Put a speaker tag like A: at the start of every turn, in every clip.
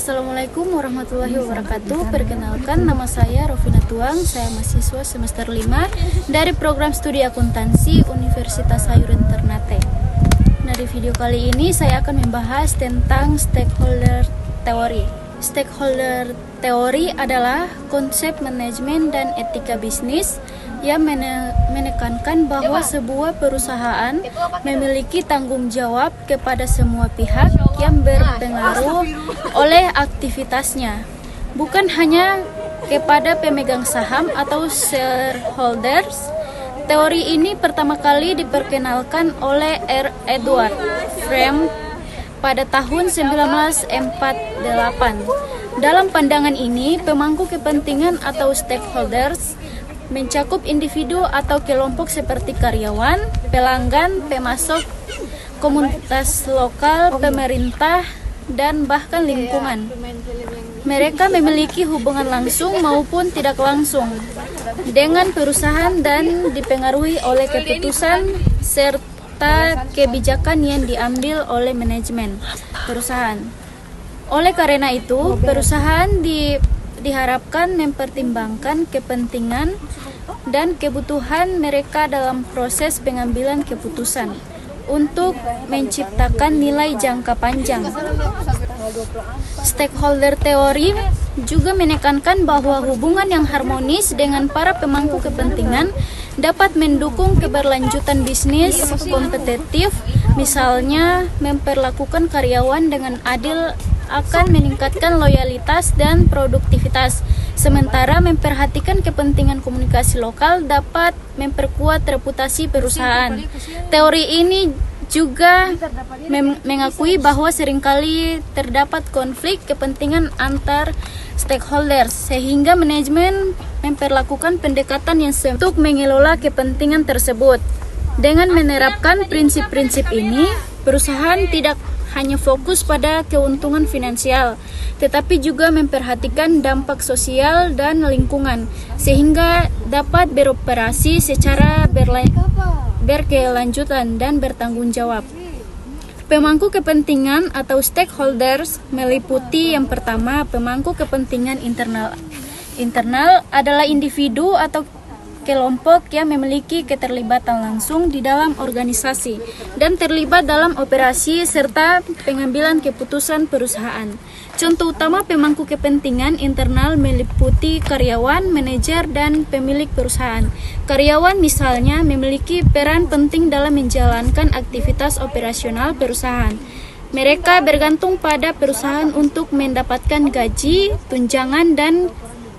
A: Assalamualaikum warahmatullahi wabarakatuh. Perkenalkan, nama saya Rovina Tuang. Saya mahasiswa semester 5 dari program studi akuntansi Universitas Sayurin Ternate. Nah, di video kali ini saya akan membahas tentang stakeholder theory. Stakeholder theory adalah konsep manajemen dan etika bisnis yang menekankan bahwa sebuah perusahaan memiliki tanggung jawab kepada semua pihak yang berpengaruh oleh aktivitasnya, bukan hanya kepada pemegang saham atau shareholders. Teori ini pertama kali diperkenalkan oleh R. Edward Frame pada tahun 1948. Dalam pandangan ini, pemangku kepentingan atau stakeholders mencakup individu atau kelompok seperti karyawan, pelanggan, pemasok, komunitas lokal, pemerintah, dan bahkan lingkungan. Mereka memiliki hubungan langsung maupun tidak langsung dengan perusahaan dan dipengaruhi oleh keputusan serta kebijakan yang diambil oleh manajemen perusahaan. Oleh karena itu, perusahaan diharapkan mempertimbangkan kepentingan dan kebutuhan mereka dalam proses pengambilan keputusan untuk menciptakan nilai jangka panjang. Stakeholder theory juga menekankan bahwa hubungan yang harmonis dengan para pemangku kepentingan dapat mendukung keberlanjutan bisnis kompetitif. Misalnya, memperlakukan karyawan dengan adil akan meningkatkan loyalitas dan produktivitas, sementara memperhatikan kepentingan komunikasi lokal dapat memperkuat reputasi perusahaan. Teori ini juga mengakui bahwa seringkali terdapat konflik kepentingan antar stakeholders, sehingga manajemen memperlakukan pendekatan yang untuk mengelola kepentingan tersebut. Dengan menerapkan prinsip-prinsip ini, perusahaan tidak hanya fokus pada keuntungan finansial, tetapi juga memperhatikan dampak sosial dan lingkungan, sehingga dapat beroperasi secara berkelanjutan dan bertanggung jawab. Pemangku kepentingan atau stakeholders meliputi yang pertama, pemangku kepentingan internal. Internal adalah individu atau kelompok yang memiliki keterlibatan langsung di dalam organisasi dan terlibat dalam operasi serta pengambilan keputusan perusahaan. Contoh utama pemangku kepentingan internal meliputi karyawan, manajer, dan pemilik perusahaan. Karyawan misalnya memiliki peran penting dalam menjalankan aktivitas operasional perusahaan. Mereka bergantung pada perusahaan untuk mendapatkan gaji, tunjangan, dan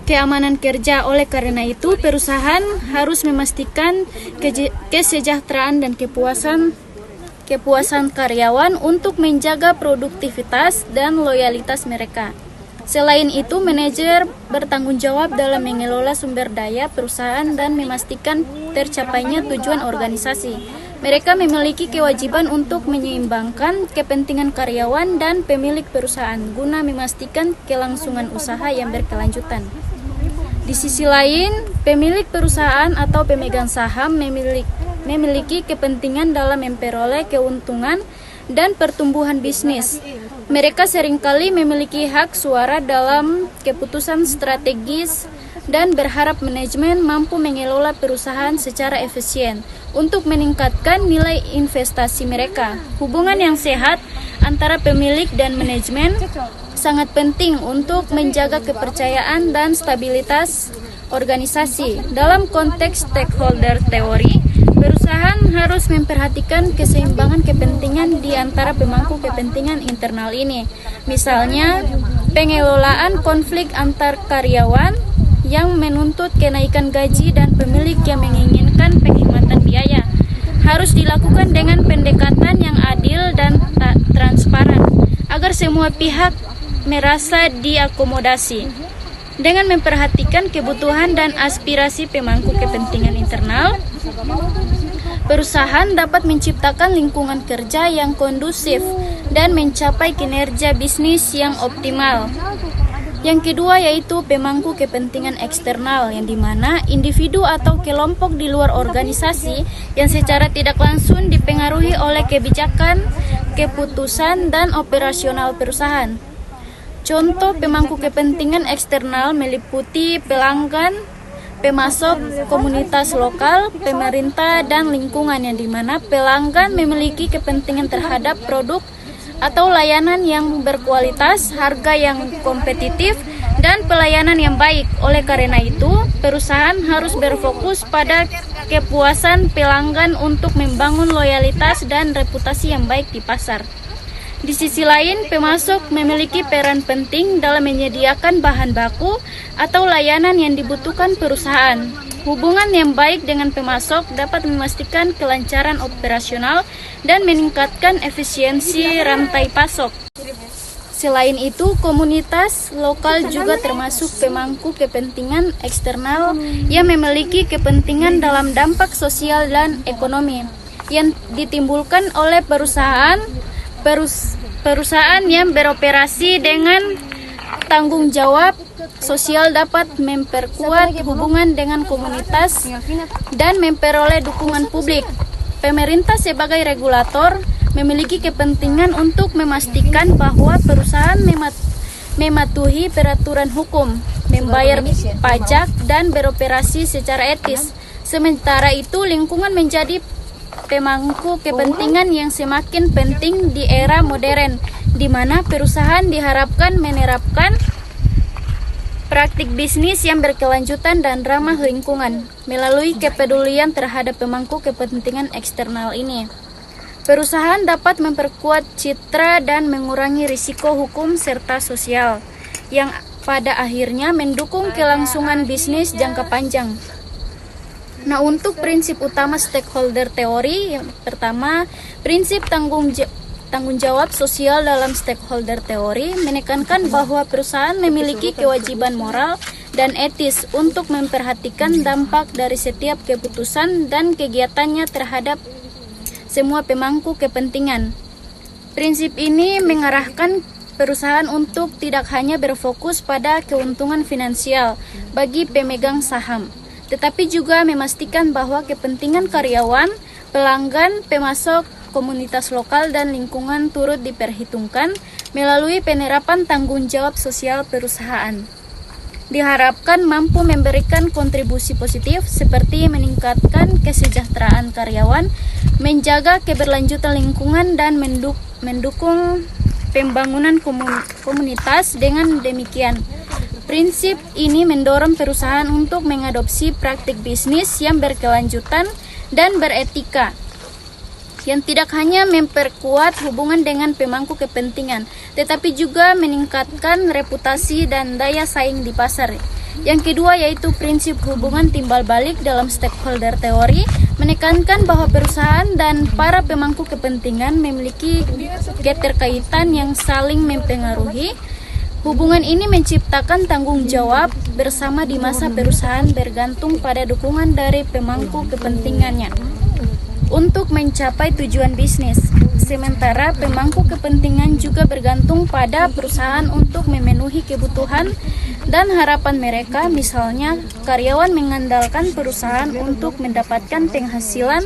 A: keamanan kerja. Oleh karena itu, perusahaan harus memastikan kesejahteraan dan kepuasan karyawan untuk menjaga produktivitas dan loyalitas mereka. Selain itu, manajer bertanggung jawab dalam mengelola sumber daya perusahaan dan memastikan tercapainya tujuan organisasi. Mereka memiliki kewajiban untuk menyeimbangkan kepentingan karyawan dan pemilik perusahaan guna memastikan kelangsungan usaha yang berkelanjutan. Di sisi lain, pemilik perusahaan atau pemegang saham memiliki kepentingan dalam memperoleh keuntungan dan pertumbuhan bisnis. Mereka seringkali memiliki hak suara dalam keputusan strategis dan berharap manajemen mampu mengelola perusahaan secara efisien untuk meningkatkan nilai investasi mereka. Hubungan yang sehat antara pemilik dan manajemen sangat penting untuk menjaga kepercayaan dan stabilitas organisasi. Dalam konteks stakeholder theory, perusahaan harus memperhatikan keseimbangan kepentingan di antara pemangku kepentingan internal ini. Misalnya, pengelolaan konflik antar karyawan yang menuntut kenaikan gaji dan pemilik yang menginginkan penghematan biaya harus dilakukan dengan pendekatan yang adil dan transparan agar semua pihak merasa diakomodasi. Dengan memperhatikan kebutuhan dan aspirasi pemangku kepentingan internal, perusahaan dapat menciptakan lingkungan kerja yang kondusif dan mencapai kinerja bisnis yang optimal. Yang kedua yaitu pemangku kepentingan eksternal, yang dimana individu atau kelompok di luar organisasi yang secara tidak langsung dipengaruhi oleh kebijakan, keputusan, dan operasional perusahaan. Contoh pemangku kepentingan eksternal meliputi pelanggan, pemasok, komunitas lokal, pemerintah, dan lingkungan, yang dimana pelanggan memiliki kepentingan terhadap produk atau layanan yang berkualitas, harga yang kompetitif, dan pelayanan yang baik. Oleh karena itu, perusahaan harus berfokus pada kepuasan pelanggan untuk membangun loyalitas dan reputasi yang baik di pasar. Di sisi lain, pemasok memiliki peran penting dalam menyediakan bahan baku atau layanan yang dibutuhkan perusahaan. Hubungan yang baik dengan pemasok dapat memastikan kelancaran operasional dan meningkatkan efisiensi rantai pasok. Selain itu, komunitas lokal juga termasuk pemangku kepentingan eksternal yang memiliki kepentingan dalam dampak sosial dan ekonomi yang ditimbulkan oleh perusahaan yang beroperasi dengan tanggung jawab sosial dapat memperkuat hubungan dengan komunitas dan memperoleh dukungan publik. Pemerintah sebagai regulator memiliki kepentingan untuk memastikan bahwa perusahaan mematuhi peraturan hukum, membayar pajak, dan beroperasi secara etis. Sementara itu, lingkungan menjadi pemangku kepentingan yang semakin penting di era modern, di mana perusahaan diharapkan menerapkan praktik bisnis yang berkelanjutan dan ramah lingkungan. Melalui kepedulian terhadap pemangku kepentingan eksternal ini, perusahaan dapat memperkuat citra dan mengurangi risiko hukum serta sosial, yang pada akhirnya mendukung kelangsungan bisnis jangka panjang. Nah, untuk prinsip utama stakeholder teori, yang pertama, prinsip tanggung jawab sosial dalam stakeholder teori menekankan bahwa perusahaan memiliki kewajiban moral dan etis untuk memperhatikan dampak dari setiap keputusan dan kegiatannya terhadap semua pemangku kepentingan. Prinsip ini mengarahkan perusahaan untuk tidak hanya berfokus pada keuntungan finansial bagi pemegang saham, tetapi juga memastikan bahwa kepentingan karyawan, pelanggan, pemasok, komunitas lokal, dan lingkungan turut diperhitungkan melalui penerapan tanggung jawab sosial perusahaan. Diharapkan mampu memberikan kontribusi positif seperti meningkatkan kesejahteraan karyawan, menjaga keberlanjutan lingkungan, dan mendukung pembangunan komunitas. Dengan demikian, prinsip ini mendorong perusahaan untuk mengadopsi praktik bisnis yang berkelanjutan dan beretika, yang tidak hanya memperkuat hubungan dengan pemangku kepentingan, tetapi juga meningkatkan reputasi dan daya saing di pasar. Yang kedua yaitu prinsip hubungan timbal balik dalam stakeholder teori, menekankan bahwa perusahaan dan para pemangku kepentingan memiliki keterkaitan yang saling mempengaruhi. Hubungan ini menciptakan tanggung jawab bersama di masa perusahaan bergantung pada dukungan dari pemangku kepentingannya untuk mencapai tujuan bisnis. Sementara pemangku kepentingan juga bergantung pada perusahaan untuk memenuhi kebutuhan dan harapan mereka. Misalnya, karyawan mengandalkan perusahaan untuk mendapatkan penghasilan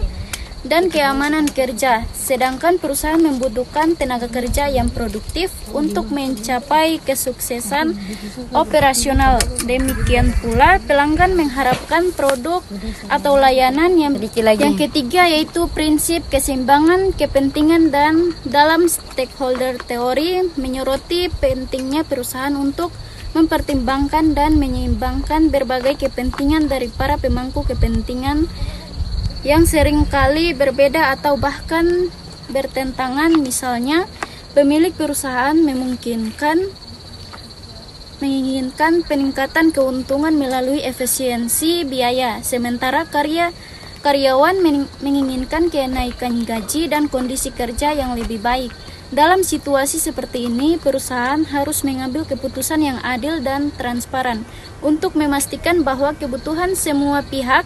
A: dan keamanan kerja, sedangkan perusahaan membutuhkan tenaga kerja yang produktif untuk mencapai kesuksesan operasional. Demikian pula pelanggan mengharapkan produk atau layanan yang ketiga yaitu prinsip keseimbangan kepentingan, dan dalam stakeholder teori menyoroti pentingnya perusahaan untuk mempertimbangkan dan menyeimbangkan berbagai kepentingan dari para pemangku kepentingan yang seringkali berbeda atau bahkan bertentangan. Misalnya, pemilik perusahaan menginginkan peningkatan keuntungan melalui efisiensi biaya, sementara karyawan menginginkan kenaikan gaji dan kondisi kerja yang lebih baik. Dalam situasi seperti ini, perusahaan harus mengambil keputusan yang adil dan transparan untuk memastikan bahwa kebutuhan semua pihak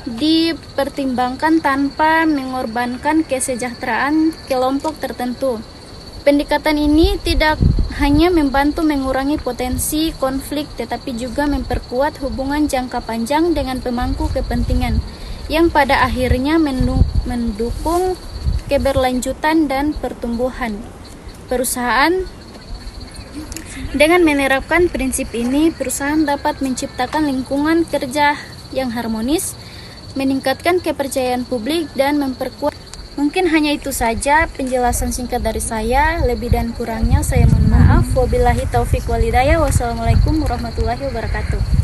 A: dipertimbangkan tanpa mengorbankan kesejahteraan kelompok tertentu. Pendekatan ini tidak hanya membantu mengurangi potensi konflik, tetapi juga memperkuat hubungan jangka panjang dengan pemangku kepentingan, yang pada akhirnya mendukung keberlanjutan dan pertumbuhan perusahaan Dengan menerapkan prinsip ini, perusahaan dapat menciptakan lingkungan kerja yang harmonis, meningkatkan kepercayaan publik, dan memperkuat. Mungkin hanya itu saja penjelasan singkat dari saya. Lebih dan kurangnya saya mohon maaf. Wabillahi taufik walhidayah. Wassalamualaikum warahmatullahi wabarakatuh.